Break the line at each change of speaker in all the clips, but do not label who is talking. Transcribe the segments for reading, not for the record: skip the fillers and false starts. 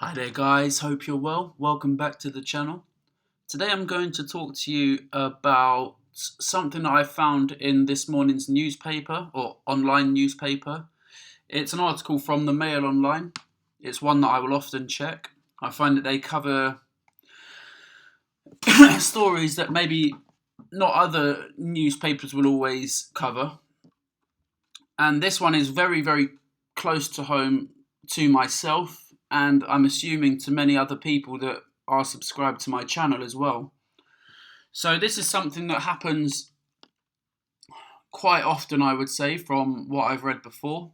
Hi there guys, hope you're well. Welcome back to the channel. Today I'm going to talk to you about something that I found in this morning's newspaper or online newspaper. It's an article from the Mail Online. It's one that I will often check. I find that they cover stories that maybe not other newspapers will always cover. And this one is very, very close to home to myself, and I'm assuming to many other people that are subscribed to my channel as well. So this is something that happens quite often, I would say, from what I've read before.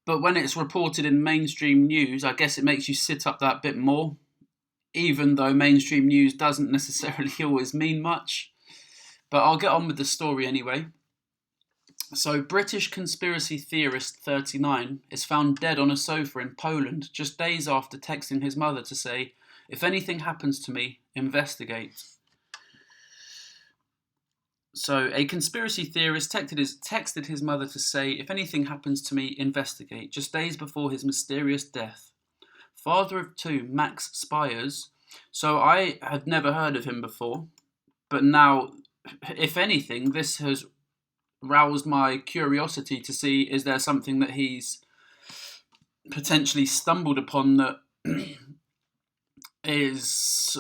But when it's reported in mainstream news, I guess it makes you sit up that bit more, even though mainstream news doesn't necessarily always mean much. But I'll get on with the story anyway. So, British conspiracy theorist 39 is found dead on a sofa in Poland just days after texting his mother to say, "If anything happens to me, investigate." So, a conspiracy theorist texted his mother to say, "If anything happens to me, investigate," just days before his mysterious death. Father of two, Max Spiers. So, I had never heard of him before, but now, if anything, this has roused my curiosity to see, is there something that he's potentially stumbled upon that is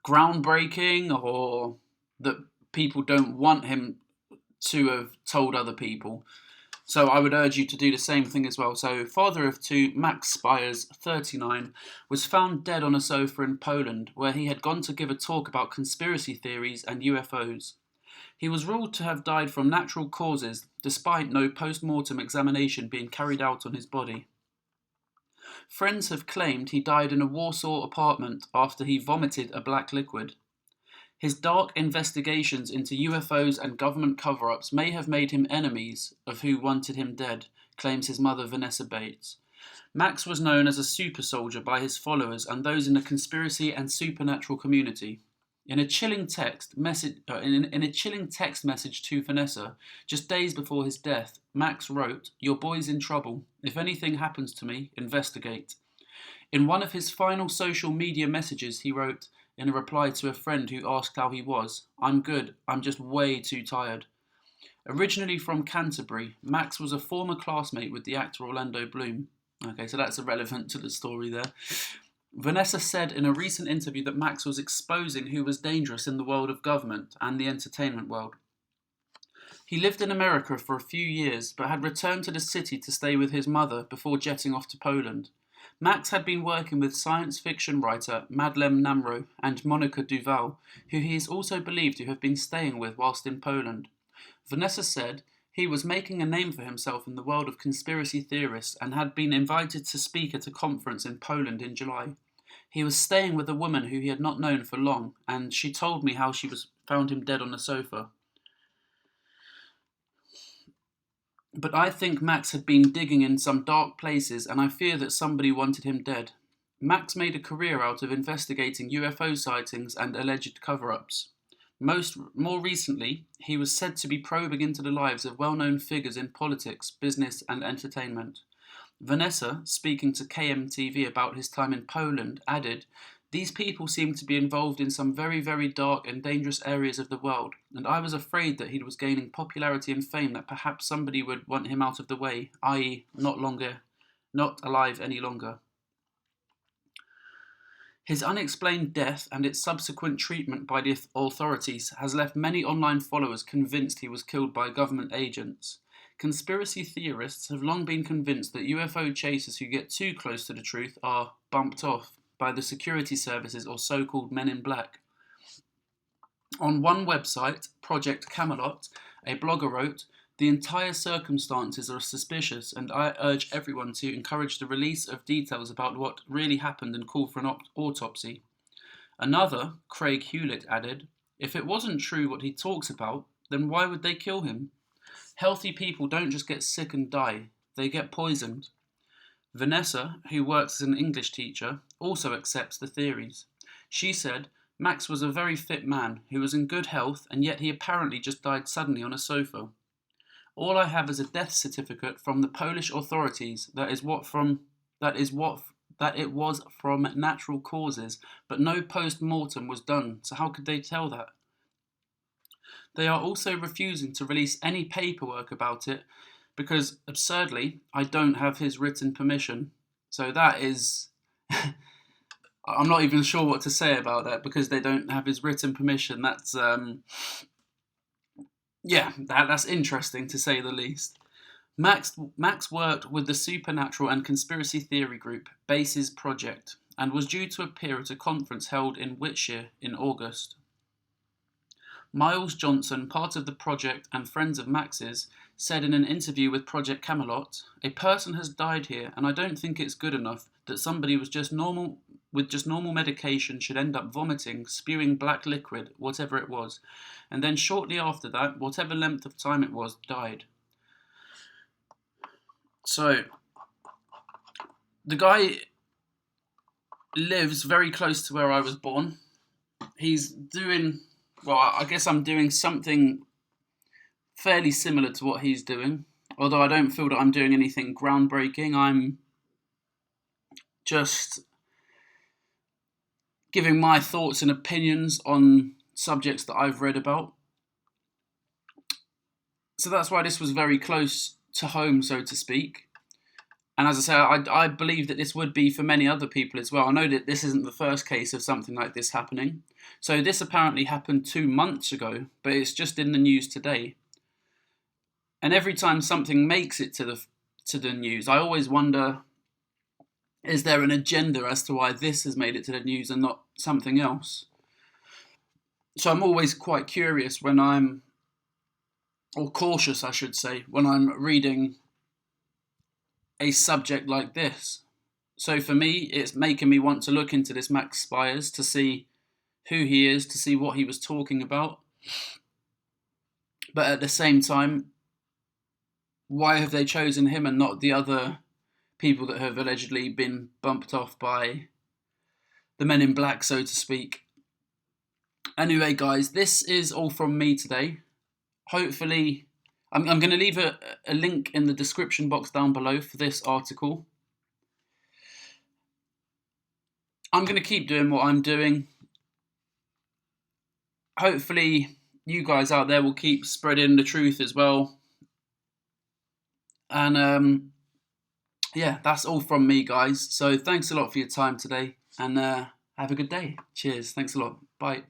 groundbreaking, or that people don't want him to have told other people. So I would urge you to do the same thing as well. So, father of two, Max Spiers, 39, was found dead on a sofa in Poland, where he had gone to give a talk about conspiracy theories and UFOs. He was ruled to have died from natural causes, despite no post-mortem examination being carried out on his body. Friends have claimed he died in a Warsaw apartment after he vomited a black liquid. His dark investigations into UFOs and government cover-ups may have made him enemies of who wanted him dead, claims his mother Vanessa Bates. Max was known as a super soldier by his followers and those in the conspiracy and supernatural community. In a chilling text message to Vanessa, just days before his death, Max wrote, "Your boy's in trouble. If anything happens to me, investigate." In one of his final social media messages, he wrote, in a reply to a friend who asked how he was, "I'm good, I'm just way too tired." Originally from Canterbury, Max was a former classmate with the actor Orlando Bloom. Okay, so that's irrelevant to the story there. Vanessa said in a recent interview that Max was exposing who was dangerous in the world of government and the entertainment world. He lived in America for a few years, but had returned to the city to stay with his mother before jetting off to Poland. Max had been working with science fiction writer Madeleine Namro and Monica Duval, who he is also believed to have been staying with whilst in Poland. Vanessa said he was making a name for himself in the world of conspiracy theorists and had been invited to speak at a conference in Poland in July. He was staying with a woman who he had not known for long, and she told me how she found him dead on the sofa. But I think Max had been digging in some dark places, and I fear that somebody wanted him dead. Max made a career out of investigating UFO sightings and alleged cover-ups. More recently, he was said to be probing into the lives of well-known figures in politics, business, and entertainment. Vanessa, speaking to KMTV about his time in Poland, added, "These people seem to be involved in some very, very dark and dangerous areas of the world, and I was afraid that he was gaining popularity and fame that perhaps somebody would want him out of the way, i.e. not alive any longer." His unexplained death and its subsequent treatment by the authorities has left many online followers convinced he was killed by government agents. Conspiracy theorists have long been convinced that UFO chasers who get too close to the truth are bumped off by the security services or so-called Men in Black. On one website, Project Camelot, a blogger wrote, "The entire circumstances are suspicious, and I urge everyone to encourage the release of details about what really happened and call for an autopsy." Another, Craig Hewlett, added, "If it wasn't true what he talks about, then why would they kill him? Healthy people don't just get sick and die, they get poisoned." Vanessa, who works as an English teacher, also accepts the theories. She said, "Max was a very fit man who was in good health, and yet he apparently just died suddenly on a sofa. All I have is a death certificate from the Polish authorities that it was from natural causes, but no post-mortem was done, so how could they tell that? They are also refusing to release any paperwork about it because, absurdly, I don't have his written permission. So that is... I'm not even sure what to say about that because they don't have his written permission. That's that's interesting to say the least. Max worked with the supernatural and conspiracy theory group Bases Project and was due to appear at a conference held in Wiltshire in August. Miles Johnson, part of the project and friends of Max's, said in an interview with Project Camelot, "A person has died here, and I don't think it's good enough that somebody with just normal medication should end up vomiting, spewing black liquid, whatever it was, and then shortly after that, whatever length of time it was, died." So, the guy lives very close to where I was born. He's doing... Well, I guess I'm doing something fairly similar to what he's doing. Although I don't feel that I'm doing anything groundbreaking. I'm just giving my thoughts and opinions on subjects that I've read about. So that's why this was very close to home, so to speak. And as I say, I believe that this would be for many other people as well. I know that this isn't the first case of something like this happening. So this apparently happened 2 months ago, but it's just in the news today. And every time something makes it to the news, I always wonder, is there an agenda as to why this has made it to the news and not something else? So I'm always quite curious or cautious, I should say, when I'm reading a subject like this. So for me, it's making me want to look into this Max Spiers to see who he is, to see what he was talking about. But at the same time, why have they chosen him and not the other people that have allegedly been bumped off by the men in black, so to speak? Anyway, guys, this is all from me today. Hopefully, I'm going to leave a link in the description box down below for this article. I'm going to keep doing what I'm doing. Hopefully, you guys out there will keep spreading the truth as well. And that's all from me, guys. So thanks a lot for your time today, and have a good day. Cheers. Thanks a lot. Bye.